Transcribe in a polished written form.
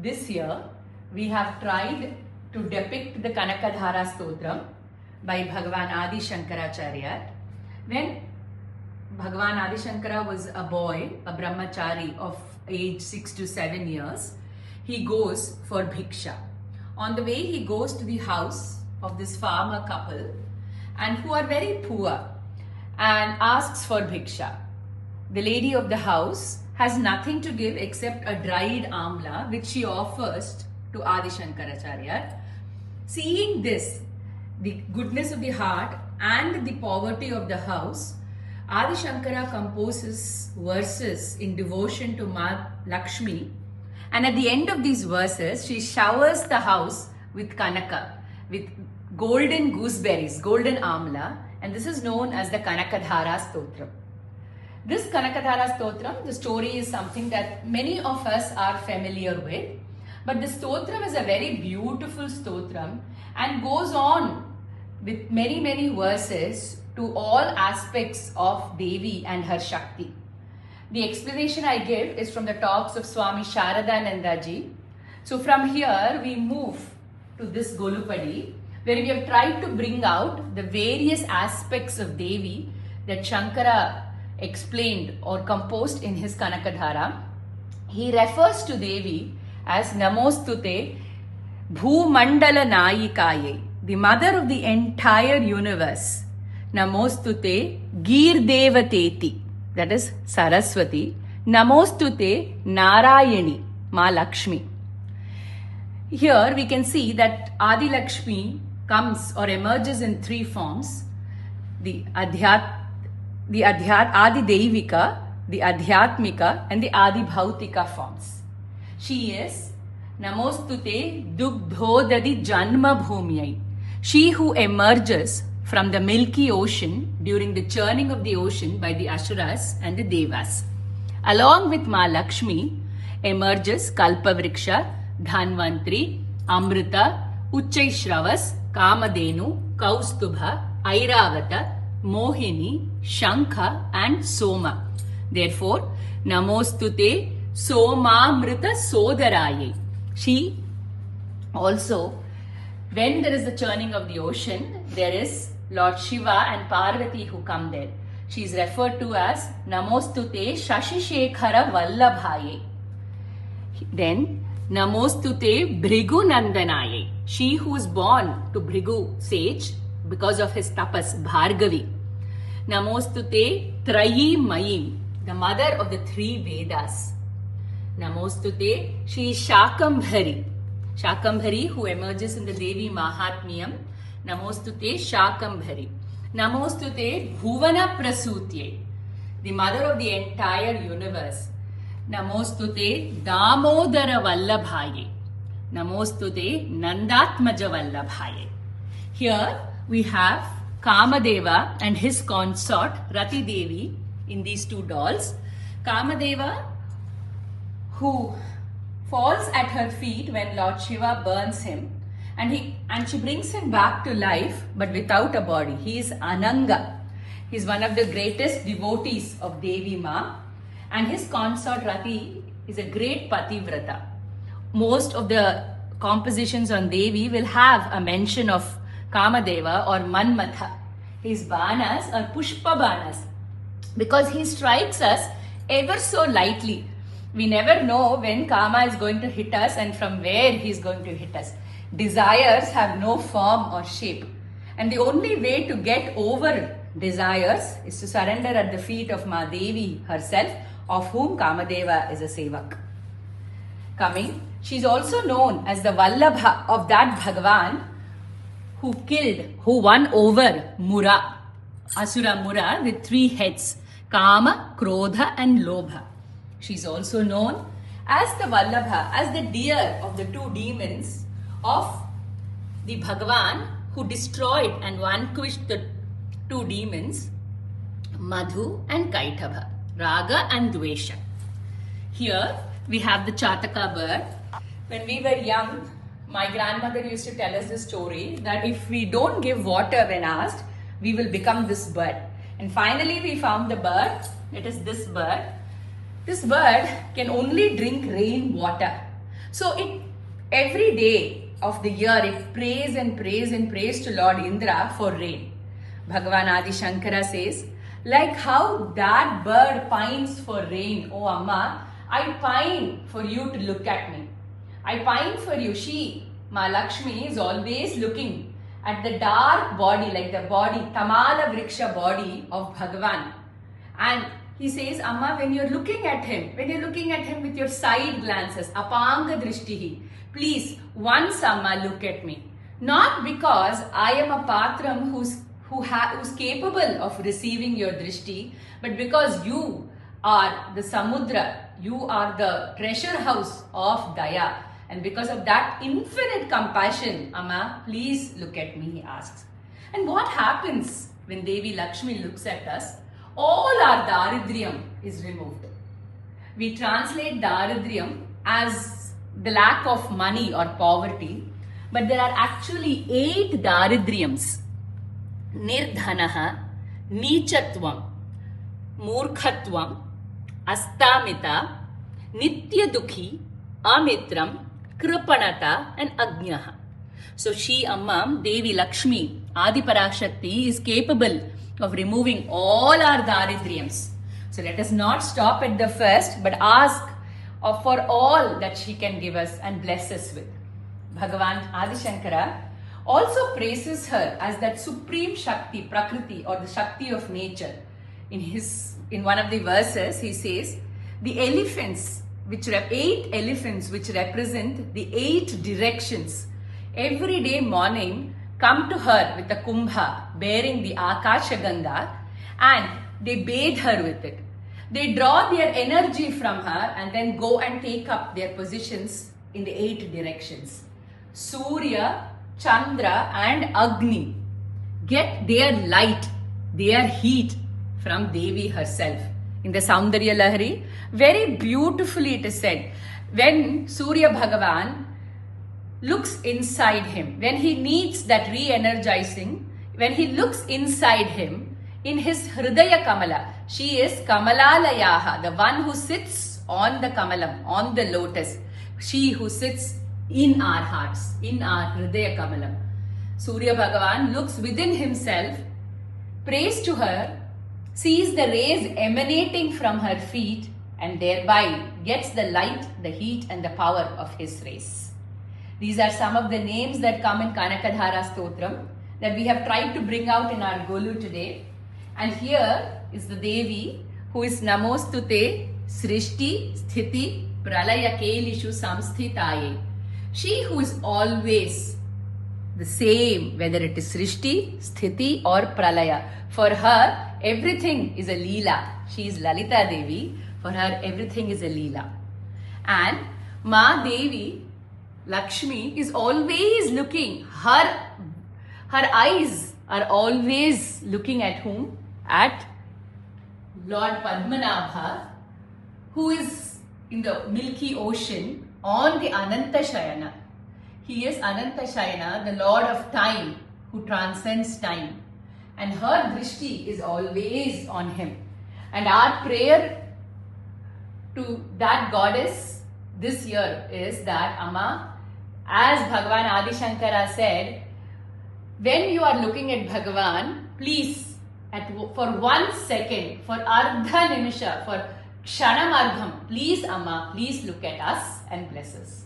This year we have tried to depict the Kanakadhara Stotram by Bhagavan Adi Shankaracharya. When Bhagavan Adi Shankara was a boy, a brahmachari of age 6 to 7 years, he goes for bhiksha. On the way he goes to the house of this farmer couple and who are very poor and asks for bhiksha. The lady of the house has nothing to give except a dried amla which she offers to Adi Shankaracharya. Seeing this, the goodness of the heart and the poverty of the house, Adi Shankara composes verses in devotion to Ma Lakshmi, and at the end of these verses, she showers the house with Kanaka, with golden gooseberries, golden amla, and this is known as the Kanakadhara Stotram. This Kanakadhara Stotram, the story is something that many of us are familiar with, but the Stotram is a very beautiful Stotram and goes on with many verses to all aspects of Devi and her Shakti. The explanation I give is from the talks of Swami Sharadananda ji. So from here we move to this Golupadi, where we have tried to bring out the various aspects of Devi that Shankara explained or composed in his Kanakadhara. He refers to Devi as Namostute Bhumandala Nayikaye, the mother of the entire universe. Namostute Gir Devateti, that is Saraswati. Namostute Narayani, Ma Lakshmi. Here we can see that Adi Lakshmi comes or emerges in three forms: the Adi Devika, the Adhyatmika, and the Adi Bhautika forms. She is Namostute Dugdhodadi Janma Bhumyai, she who emerges from the milky ocean during the churning of the ocean by the Asuras and the Devas. Along with Ma Lakshmi emerges Kalpavriksha, Dhanvantri, Amrita, Uchchaishravas, Kamadenu, Kaustubha, Airavata, Mohini, Shankha and Soma. Therefore, Namostute Somamrita Sodaraye. She also, when there is the churning of the ocean, there is Lord Shiva and Parvati who come there. She is referred to as Namostute Shashishekhara Vallabhaye. Then Namostute Bhrigu Nandanaye, she who is born to Bhrigu sage because of his tapas, Bhargavi. Namostute Trayi Mayim, the mother of the three Vedas. Namostute, she is Shakambhari. Shakambhari who emerges in the Devi Mahatmyam. Namostute Shakambhari. Namostute Bhuvana Prasutye, the mother of the entire universe. Namostute Damodara Vallabhaye. Namostute Nandatmaja Vallabhaye. Here we have Kamadeva and his consort Rati Devi in these two dolls. Kamadeva, who falls at her feet when Lord Shiva burns him, and she brings him back to life but without a body. He is Ananga. He is one of the greatest devotees of Devi Ma, and his consort Rati is a great pativrata. Most of the compositions on Devi will have a mention of Kamadeva or Manmatha. His banas are Pushpa banas because he strikes us ever so lightly. We never know when Kama is going to hit us and from where he is going to hit us. Desires have no form or shape, and the only way to get over desires is to surrender at the feet of Ma Devi herself, of whom Kamadeva is a sevak. Coming, she is also known as the Vallabha of that Bhagavan who won over Mura, Asura Mura, with three heads: Kama, Krodha and Lobha. She is also known as the Vallabha, as the deer of the two demons of the Bhagavan who destroyed and vanquished the two demons, Madhu and Kaitava, Raga and Dvesha. Here we have the Chataka bird. When we were young, my grandmother used to tell us the story that if we don't give water when asked, we will become this bird. And finally we found the bird. It is this bird. This bird can only drink rain water. So every day of the year it prays and prays and prays to Lord Indra for rain. Bhagavan Adi Shankara says, like how that bird pines for rain, oh Amma, I pine for you to look at me. I pine for you. She, Ma Lakshmi, is always looking at the dark body, like the body, Tamala Vriksha body of Bhagavan. And he says, Amma, when you're looking at him with your side glances, apanga drishtihi, please, once Amma, look at me. Not because I am a patram who's capable of receiving your drishti, but because you are the samudra, you are the treasure house of Daya. And because of that infinite compassion, Amma, please look at me, he asks. And what happens when Devi Lakshmi looks at us? All our daridriyam is removed. We translate daridriyam as the lack of money or poverty, but there are actually 8 daridriyams. Nirdhanaha, Nichatvam, Murkhatvam, Astamita, Nitya Dukhi, Amitram, Kripanata and Agnaha. So she, Amma, Devi Lakshmi, Adi Parashakti, is capable of removing all our daridriyams. So let us not stop at the first, but ask for all that she can give us and bless us with. Bhagavan Adi Shankara also praises her as that supreme Shakti, Prakriti, or the Shakti of nature. In one of the verses, he says, the elephants, 8 elephants which represent the 8 directions, every day morning come to her with a kumbha bearing the Akasha Ganga, and they bathe her with it. They draw their energy from her and then go and take up their positions in the 8 directions. Surya, Chandra and Agni get their light, their heat from Devi herself. In the Saundarya Lahari, very beautifully it is said, when Surya Bhagavan looks inside him, when he needs that re-energizing, when he looks inside him, in his Hridaya Kamala, she is Kamalalayaha, the one who sits on the Kamalam, on the lotus, she who sits in our hearts, in our Hridaya Kamalam. Surya Bhagavan looks within himself, prays to her, sees the rays emanating from her feet, and thereby gets the light, the heat and the power of his rays. These are some of the names that come in Kanakadhara Stotram that we have tried to bring out in our Golu today. And here is the Devi who is Namostute Srishti Sthiti Pralaya Kelishu Samsthitaye. She who is always the same, whether it is Srishti, Sthiti or Pralaya. For her, everything is a Leela. She is Lalita Devi. For her, everything is a Leela. And Ma Devi, Lakshmi, is always looking. Her eyes are always looking at whom? At Lord Padmanabha, who is in the Milky Ocean on the Ananta Shayana. He is Ananta Shayana, the Lord of Time, who transcends time. And her drishti is always on him. And our prayer to that goddess this year is that, Amma, as Bhagavan Adi Shankara said, when you are looking at Bhagavan, please, for 1 second, for Ardha Nimisha, for Kshanamardham, please, Amma, please look at us and bless us.